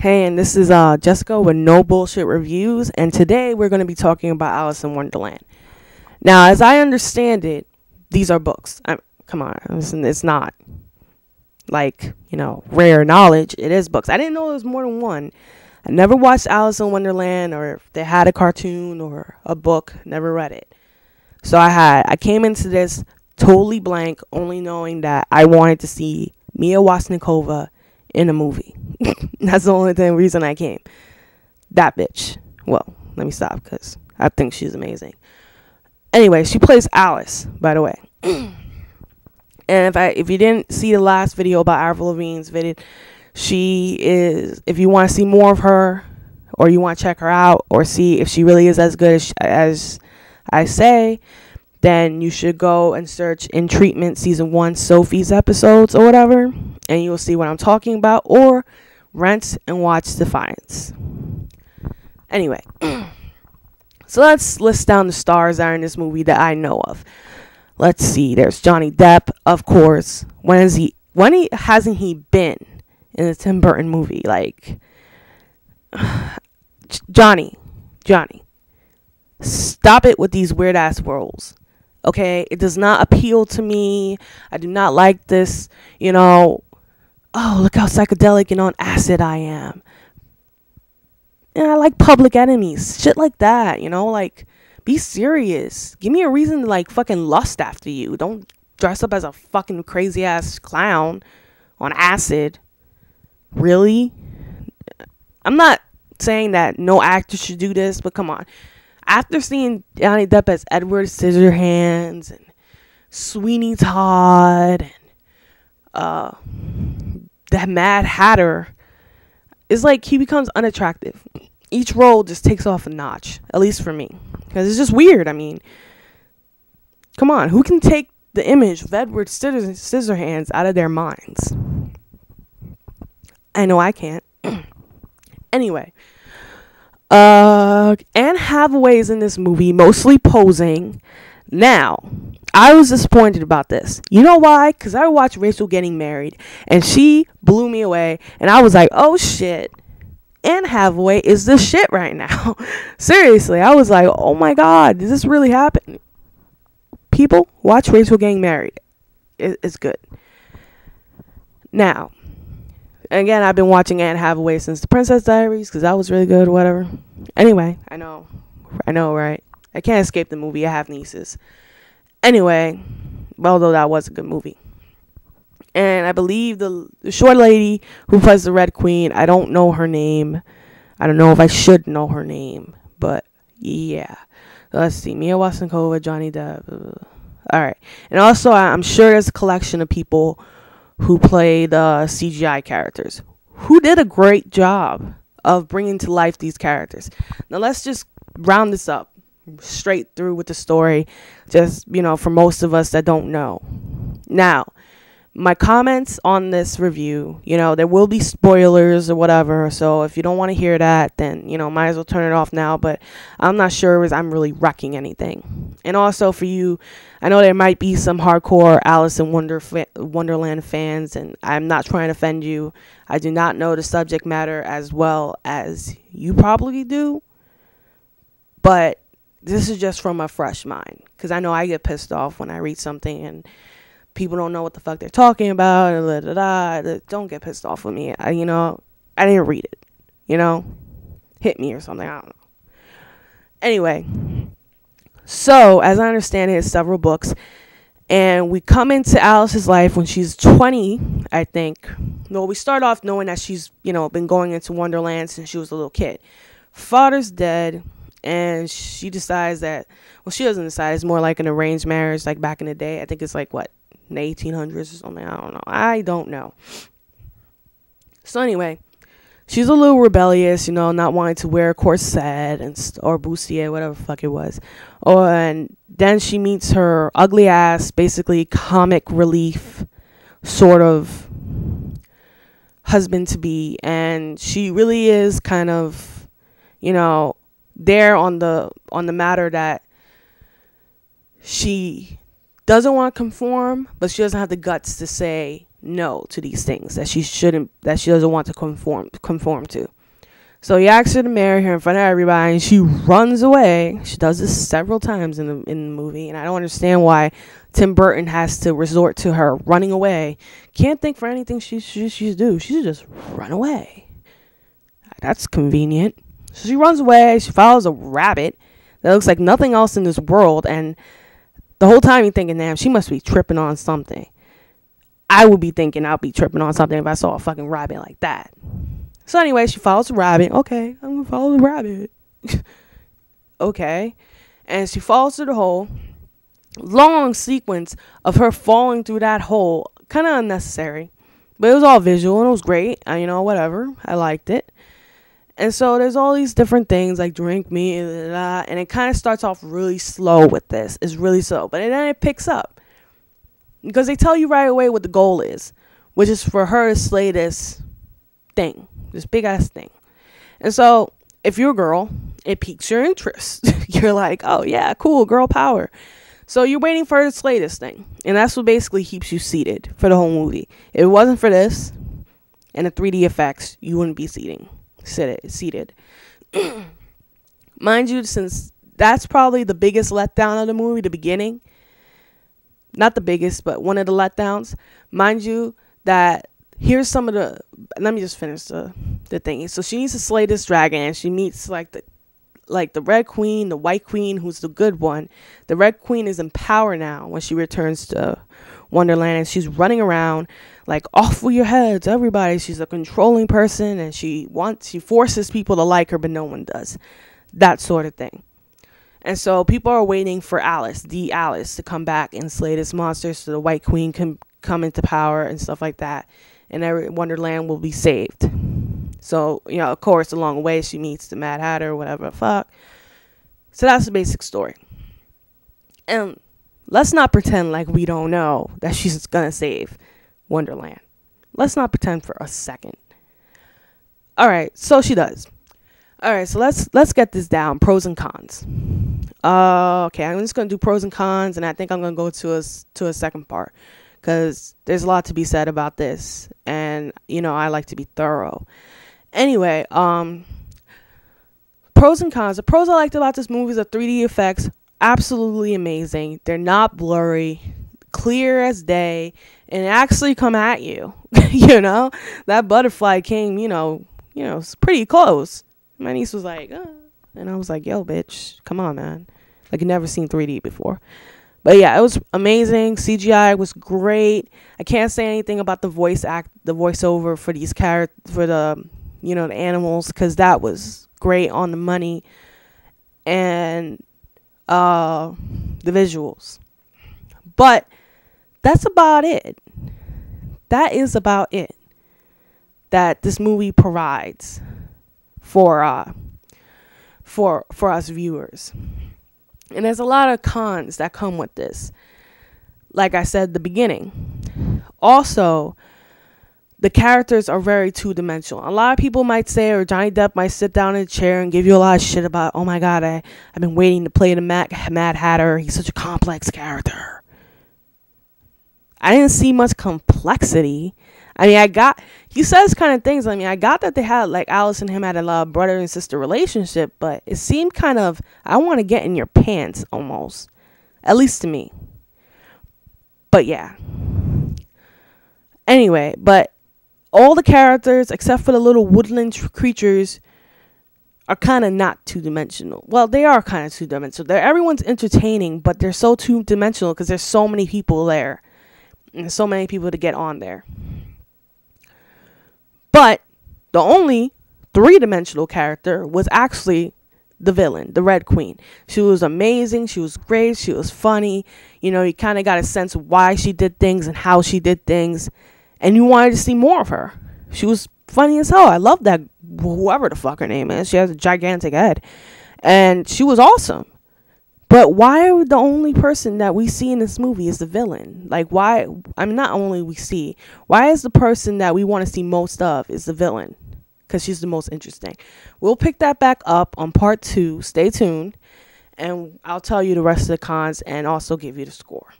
Hey, and this is Jessica with No Bullshit Reviews, and today we're going to be talking about Alice in Wonderland. Now, as I understand it, these are books. Come on, it's not like, rare knowledge. It is books. I didn't know there was more than one. I never watched Alice in Wonderland, or if they had a cartoon or a book, never read it. So I came into this totally blank, only knowing that I wanted to see Mia Wasikova in a movie. That's the only reason I came. That bitch. Well, let me stop because I think she's amazing. Anyway, she plays Alice, by the way. And if you didn't see the last video about Avril Lavigne's video, she is, if you want to see more of her, or you want to check her out, or see if she really is as good as I say, then you should go and search In Treatment Season 1 Sophie's episodes or whatever, and you'll see what I'm talking about, or rent and watch Defiance. Anyway, so let's list down the stars that are in this movie that I know of. Let's see, there's Johnny Depp, of course. When hasn't he been in a Tim Burton movie? Like, Johnny, stop it with these weird ass roles. Okay, it does not appeal to me. I do not like this, oh, look how psychedelic and on acid I am. And I like Public Enemies, shit like that, like, be serious. Give me a reason to, like, fucking lust after you. Don't dress up as a fucking crazy ass clown on acid. Really? I'm not saying that no actor should do this, but come on. After seeing Johnny Depp as Edward Scissorhands and Sweeney Todd and the Mad Hatter, it's like he becomes unattractive. Each role just takes off a notch, at least for me, because it's just weird. I mean, come on, who can take the image of Edward Scissorhands out of their minds? I know I can't. Anyway. Anne Hathaway's in this movie, mostly posing. Now, I was disappointed about this. You know why? Because I watched Rachel Getting Married, and she blew me away, and I was like, oh shit, Anne Hathaway is the shit right now. Seriously, I was like, oh my god, does this really happen? People, watch Rachel Getting Married. It's good. Now, again, I've been watching Anne Hathaway since The Princess Diaries because that was really good, whatever. Anyway, I know, right? I can't escape the movie. I have nieces. Anyway, although that was a good movie. And I believe the short lady who plays the Red Queen, I don't know her name. I don't know if I should know her name, but yeah. Let's see, Mia Wasikova, Johnny Depp. All right. And also, I'm sure there's a collection of people who play the CGI characters, who did a great job of bringing to life these characters. Now let's just round this up straight through with the story, just, for most of us that don't know. Now, my comments on this review, there will be spoilers or whatever, so if you don't want to hear that, then, might as well turn it off now, but I'm not sure as I'm really wrecking anything. And also for you, I know there might be some hardcore Alice in Wonderland fans, and I'm not trying to offend you. I do not know the subject matter as well as you probably do, but this is just from a fresh mind, because I know I get pissed off when I read something and people don't know what the fuck they're talking about, and don't get pissed off with me. I didn't read it, hit me or something, I don't know. Anyway, so as I understand it, it's several books, and we come into Alice's life when she's 20, I think. No, we start off knowing that she's, been going into Wonderland since she was a little kid. Father's dead, and she decides that, well, she doesn't decide, it's more like an arranged marriage, like back in the day. I think it's like, what, in the 1800s or something? I don't know. So anyway, she's a little rebellious, not wanting to wear a corset or bustier, whatever the fuck it was. And then she meets her ugly ass, basically comic relief sort of husband to be, and she really is kind of, there on the matter that she doesn't want to conform, but she doesn't have the guts to say, no to these things that she doesn't want to conform to. So he asks her to marry her in front of everybody, and she runs away. She does this several times in the movie, and I don't understand why Tim Burton has to resort to her running away. Can't think for anything she should do. She should just run away. That's convenient. So she runs away. She follows a rabbit that looks like nothing else in this world, and the whole time you're thinking, damn, she must be tripping on something. I would be thinking I'll be tripping on something if I saw a fucking rabbit like that. So anyway, she follows the rabbit. Okay, I'm going to follow the rabbit. Okay. And she falls through the hole. Long sequence of her falling through that hole. Kind of unnecessary. But it was all visual and it was great. Whatever. I liked it. And so there's all these different things like drink me. And it kind of starts off really slow with this. It's really slow. But then it picks up. Because they tell you right away what the goal is. Which is for her to slay this thing. This big ass thing. And so if you're a girl, it piques your interest. You're like, oh yeah, cool, girl power. So you're waiting for her to slay this thing. And that's what basically keeps you seated for the whole movie. If it wasn't for this and the 3D effects, you wouldn't be seated. Mind you, since that's probably the biggest letdown of the movie, the beginning. Not the biggest, but one of the letdowns. Mind you, that here's some of the, let me just finish the thing. So she needs to slay this dragon, and she meets like the Red Queen, the White Queen, who's the good one. The Red Queen is in power now when she returns to Wonderland, and she's running around like, off with your heads, everybody. She's a controlling person, and she forces people to like her, but no one does. That sort of thing. And so people are waiting for Alice to come back and slay this monster so the White Queen can come into power and stuff like that. And Wonderland will be saved. So, of course, along the way, she meets the Mad Hatter, whatever the fuck. So that's the basic story. And let's not pretend like we don't know that she's gonna save Wonderland. Let's not pretend for a second. All right, so she does. All right, so let's get this down. Pros and cons. Okay, I'm just gonna do pros and cons, and I think I'm gonna go to a second part. Because there's a lot to be said about this. And, I like to be thorough. Anyway, pros and cons. The pros I liked about this movie is the 3D effects. Absolutely amazing. They're not blurry. Clear as day. And actually come at you. That butterfly came, it's pretty close. My niece was like, and I was like, yo, bitch, come on, man. Like, I've never seen 3D before. But yeah, it was amazing. CGI was great. I can't say anything about the voiceover for these the animals, because that was great on the money, and the visuals. But that's about it. That is about it that this movie provides for us viewers. And there's a lot of cons that come with this. Like I said at the beginning. Also, the characters are very two-dimensional. A lot of people might say, or Johnny Depp might sit down in a chair and give you a lot of shit about, oh my God, I've been waiting to play the Mad Hatter. He's such a complex character. I didn't see much complexity. He says kind of things. I got that they had, like, Alice and him had a brother and sister relationship, but it seemed kind of, I want to get in your pants almost. At least to me. But yeah. Anyway, but all the characters, except for the little woodland creatures, are kind of not two-dimensional. Well, they are kind of two-dimensional. Everyone's entertaining, but they're so two-dimensional because there's so many people there. And so many people to get on there. But the only three-dimensional character was actually the villain, the Red Queen. She was amazing. She was great. She was funny. You kind of got a sense of why she did things and how she did things. And you wanted to see more of her. She was funny as hell. I love that, whoever the fuck her name is. She has a gigantic head. And she was awesome. But why are the only person that we see in this movie is the villain? Like, why? Not only we see. Why is the person that we want to see most of is the villain? Because she's the most interesting. We'll pick that back up on part 2. Stay tuned. And I'll tell you the rest of the cons and also give you the score.